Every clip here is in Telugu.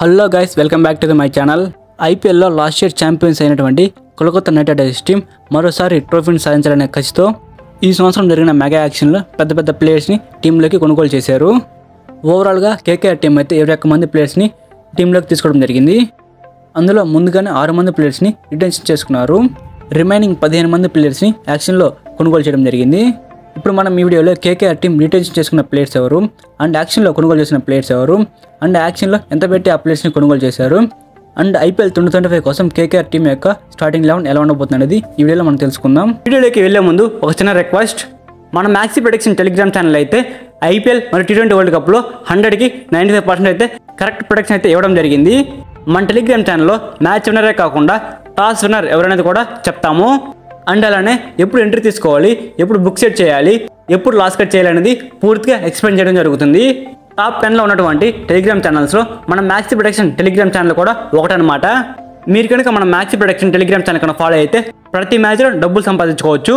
Hello guys, welcome back to my channel. ఐపీఎల్లో లాస్ట్ ఇయర్ ఛాంపియన్స్ అయినటువంటి కోల్కతా నైట్ రైడర్స్ టీం మరోసారి ట్రోఫీని సాధించాలనే కసితో ఈ సంవత్సరం జరిగిన మెగా యాక్షన్లో పెద్ద ప్లేయర్స్ని టీంలోకి కొనుగోలు చేశారు. ఓవరాల్గా కేకేఆర్ టీం అయితే 21 మంది ప్లేయర్స్ని టీంలోకి తీసుకోవడం జరిగింది. అందులో ముందుగానే 6 మంది ప్లేయర్స్ని రిటెన్షన్ చేసుకున్నారు. రిమైనింగ్ 15 మంది ప్లేయర్స్ని యాక్షన్లో కొనుగోలు చేయడం జరిగింది. ఇప్పుడు మనం ఈ వీడియోలో కేకేఆర్ టీం రిటెన్షన్ చేసుకున్న ప్లేయర్స్ ఎవరు, అండ్ యాక్షన్లో కొనుగోలు చేసిన ప్లేయర్స్ ఎవరు, అండ్ యాక్షన్లో ఎంత పెట్టి ఆ ప్లేయర్స్ని కొనుగోలు చేశారు, అండ్ ఐపీఎల్ 2025 కోసం కేకేఆర్ టీం యొక్క స్టార్టింగ్ 11 ఎలా ఉండబోతుంది అనేది ఈ వీడియోలో మనం తెలుసుకుందాం. వీడియోలోకి వెళ్లే ముందు ఒక చిన్న రిక్వెస్ట్, మన మ్యాక్సీ ప్రొడక్షన్ టెలిగ్రామ్ ఛానల్ అయితే ఐపీఎల్ మరియు T20 వరల్డ్ కప్లో 100కి 95% అయితే కరెక్ట్ ప్రొడక్షన్ అయితే ఇవ్వడం జరిగింది. మన టెలిగ్రామ్ ఛానల్లో మ్యాచ్ విన్నరే కాకుండా టాస్ విన్నర్ ఎవరనేది కూడా చెప్తాము. అండ్ అలానే ఎప్పుడు ఎంట్రీ తీసుకోవాలి, ఎప్పుడు బుక్ సెట్ చేయాలి, ఎప్పుడు లాస్ కట్ చేయాలి అనేది పూర్తిగా ఎక్స్ప్లెయిన్ చేయడం జరుగుతుంది. టాప్ 10లో ఉన్నటువంటి టెలిగ్రామ్ ఛానల్స్లో మన మ్యాక్సీ ప్రొడక్షన్ టెలిగ్రామ్ ఛానల్ కూడా ఒకటనమాట. మీరు కనుక మన మ్యాక్సీ ప్రొడక్షన్ టెలిగ్రామ్ ఛానల్ కనుక ఫాలో అయితే ప్రతి మ్యాచ్లో డబ్బులు సంపాదించుకోవచ్చు.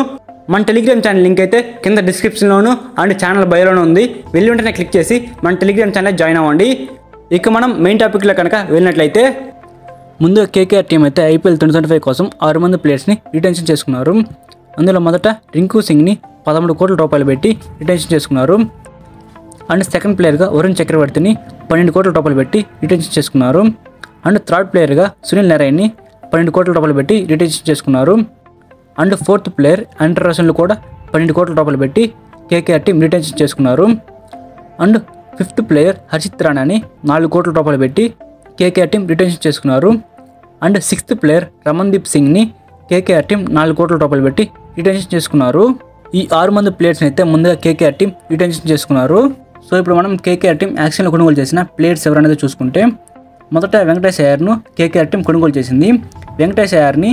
మన టెలిగ్రామ్ ఛానల్ లింక్ అయితే కింద డిస్క్రిప్షన్లోను అండ్ ఛానల్ బయోలోనూ ఉంది. వెళ్ళి వెంటనే క్లిక్ చేసి మన టెలిగ్రామ్ ఛానల్ జాయిన్ అవ్వండి. ఇక మనం మెయిన్ టాపిక్లో కనుక వెళ్ళినట్లయితే, ముందు కేకేఆర్ టీం అయితే ఐపీఎల్ 2025 కోసం 6 మంది ప్లేయర్స్ని రిటెన్షన్ చేసుకున్నారు. అందులో మొదట రింకు సింగ్ని 13 కోట్ల రూపాయలు పెట్టి రిటెన్షన్ చేసుకున్నారు. అండ్ సెకండ్ ప్లేయర్గా వరుణ్ చక్రవర్తిని 12 కోట్ల రూపాయలు పెట్టి రిటెన్షన్ చేసుకున్నారు. అండ్ థర్డ్ ప్లేయర్గా సునీల్ నారాయణ్ని 12 కోట్ల రూపాయలు పెట్టి రిటెన్షన్ చేసుకున్నారు. అండ్ ఫోర్త్ ప్లేయర్ ఆండ్రే రసెల్ని కూడా 12 కోట్ల రూపాయలు పెట్టి కేకేఆర్ టీం రిటెన్షన్ చేసుకున్నారు. అండ్ ఫిఫ్త్ ప్లేయర్ హర్షిత్ రాణాని 4 కోట్ల రూపాయలు పెట్టి కేకేఆర్ టీం రిటెన్షన్ చేసుకున్నారు. అండ్ సిక్స్త్ ప్లేయర్ రమన్దీప్ సింగ్ని కేకేఆర్ టీం 4 కోట్ల రూపాయలు పెట్టి రిటెన్షన్ చేసుకున్నారు. ఈ 6 మంది ప్లేయర్స్ని అయితే ముందుగా కేకేఆర్ టీం రిటెన్షన్ చేసుకున్నారు. సో ఇప్పుడు మనం కేకేఆర్ టీం యాక్షన్లో కొనుగోలు చేసిన ప్లేయర్స్ ఎవరనేది చూసుకుంటే, మొదట వెంకటేష్ అయ్యర్ను కేకేఆర్ టీం కొనుగోలు చేసింది. వెంకటేష్ అయ్యర్ని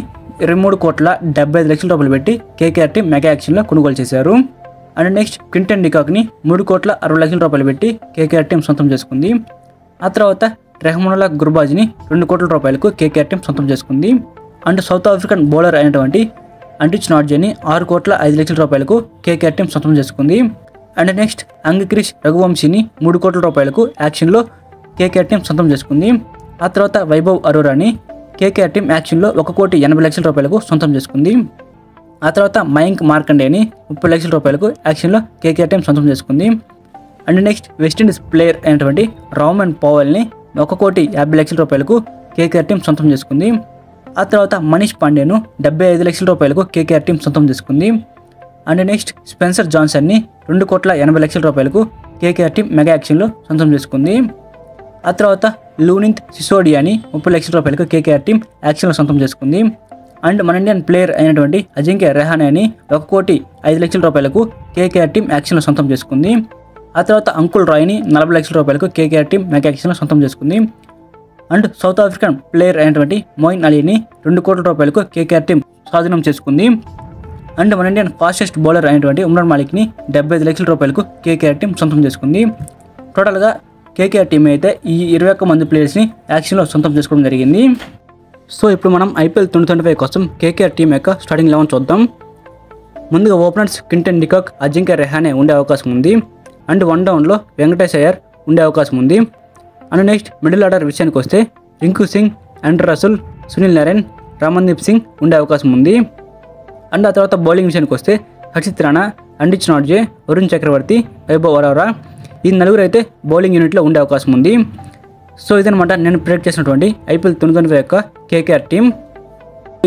23 కోట్ల 75 లక్షల రూపాయలు పెట్టి కేకేఆర్ టీం మెగా యాక్షన్లో కొనుగోలు చేశారు. అండ్ నెక్స్ట్ క్వింటన్ డికాక్ని 3 కోట్ల 60 లక్షల రూపాయలు పెట్టి కేకేఆర్ టీం సొంతం చేసుకుంది. ఆ తర్వాత రెహమానుల్లా గుర్బాజ్ని 2 కోట్ల రూపాయలకు కేకేఆర్ టీం సొంతం చేసుకుంది. అండ్ సౌత్ ఆఫ్రికన్ బౌలర్ అయినటువంటి అంటిచ్ నార్జేని 6 కోట్ల 5 లక్షల రూపాయలకు కేకేఆర్ టీం సొంతం చేసుకుంది. అండ్ నెక్స్ట్ అంగిక్రిష్ రఘువంశీని 3 కోట్ల రూపాయలకు యాక్షన్లో కేకేఆర్ టీం సొంతం చేసుకుంది. ఆ తర్వాత వైభవ్ అరోరాని కేకేఆర్ టీం యాక్షన్లో 1 కోటి 80 లక్షల రూపాయలకు సొంతం చేసుకుంది. ఆ తర్వాత మయాంక్ మార్కండేని 30 లక్షల రూపాయలకు యాక్షన్లో కేకేఆర్ టీం సొంతం చేసుకుంది. అండ్ నెక్స్ట్ వెస్టిండీస్ ప్లేయర్ అయినటువంటి రామన్ పవల్ని 1 కోటి 50 లక్షల రూపాయలకు కేకేఆర్ టీం సొంతం చేసుకుంది. ఆ తర్వాత మనీష్ పాండేను 75 లక్షల రూపాయలకు కేకేఆర్ టీం సొంతం చేసుకుంది. అండ్ నెక్స్ట్ స్పెన్సర్ జాన్సన్ని 2 కోట్ల 80 లక్షల రూపాయలకు కేకేఆర్ టీం మెగా యాక్షన్లో సొంతం చేసుకుంది. ఆ తర్వాత లూనిత్ సిసోడియాని 30 లక్షల రూపాయలకు కేకేఆర్ టీం యాక్షన్లో సొంతం చేసుకుంది. అండ్ మన ఇండియన్ ప్లేయర్ అయినటువంటి అజింక్య రెహానేని 1 కోటి 5 లక్షల రూపాయలకు కేకేఆర్ టీం యాక్షన్లో సొంతం చేసుకుంది. ఆ తర్వాత అంకుల్ రాయ్ని 40 లక్షల రూపాయలకు కేకేఆర్ టీం మెగా యాక్షన్లో సొంతం చేసుకుంది. అండ్ సౌత్ ఆఫ్రికన్ ప్లేయర్ అయినటువంటి మోయిన్ అలీని 2 కోట్ల రూపాయలకు కేకేఆర్ టీం స్వాధీనం చేసుకుంది. అండ్ మన ఇండియన్ ఫాస్టెస్ట్ బౌలర్ అయినటువంటి ఉమ్రాన్ మాలిక్ని 75 లక్షల రూపాయలకు కేకేఆర్ టీం సొంతం చేసుకుంది. టోటల్గా కేకేఆర్ టీం అయితే ఈ 21 మంది ప్లేయర్స్ని యాక్షన్లో సొంతం చేసుకోవడం జరిగింది. సో ఇప్పుడు మనం ఐపీఎల్ 2025 కోసం కేకేఆర్ టీం యొక్క స్టార్టింగ్ 11 చూద్దాం. ముందుగా openers Quinton de Kock, Ajinkya Rahane ఉండే అవకాశం ఉంది. అండ్ 1 డౌన్లో వెంకటేష్ అయ్యర్ ఉండే అవకాశం ఉంది. అండ్ నెక్స్ట్ మిడిల్ ఆర్డర్ విషయానికి వస్తే రింకు సింగ్, ఆండ్రే రసెల్, సునీల్ నారాయణ్, రమన్దీప్ సింగ్ ఉండే అవకాశం ఉంది. అండ్ ఆ తర్వాత బౌలింగ్ విషయానికి వస్తే హర్షిత్ రాణా, అంటిచ్ నార్జే, వరుణ్ చక్రవర్తి, వైభవ్ అరోరా ఈ 4 అయితే బౌలింగ్ యూనిట్లో ఉండే అవకాశం ఉంది. సో ఇదనమాట నేను ప్రిడిక్ట్ చేసినటువంటి ఐపీఎల్ 2025 యొక్క కేకేఆర్ టీం.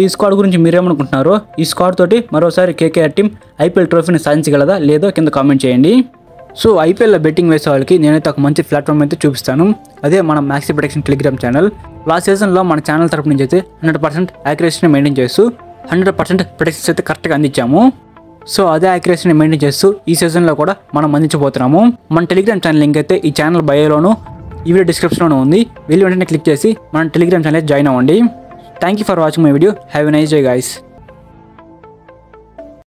ఈ స్క్వాడ్ గురించి మీరేమనుకుంటున్నారో, ఈ స్క్వాడ్ తోటి మరోసారి కేకేఆర్ టీం ఐపీఎల్ ట్రోఫీని సాధించగలదా లేదో కింద కామెంట్ చేయండి. సో ఐపీఎల్లో బెట్టింగ్ వేసే వాళ్ళకి నేనైతే ఒక మంచి ప్లాట్ఫామ్ అయితే చూపిస్తాను. అదే మన maxi production Telegram channel. Last సీజన్లో మన ఛానల్ తరపు నుంచి అయితే 100% యాక్యురసీని మెయింటైన్ చేస్తూ 100% ప్రొడక్షన్స్ అయితే కరెక్ట్గా అందించాము. సో అదే యాక్యురసీని మెయింటైన్ చేస్తూ ఈ సీజన్లో కూడా మనం అందించబోతున్నాము. మన టెలిగ్రామ్ ఛానల్ లింక్ అయితే ఈ ఛానల్ బయోలోను ఈ వీడియో డిస్క్రిప్షన్లోనూ ఉంది. వెళ్ళి వెంటనే క్లిక్ చేసి మన టెలిగ్రామ్ ఛానల్ జాయిన్ అవ్వండి. Thank you for watching my video. Have a nice day guys.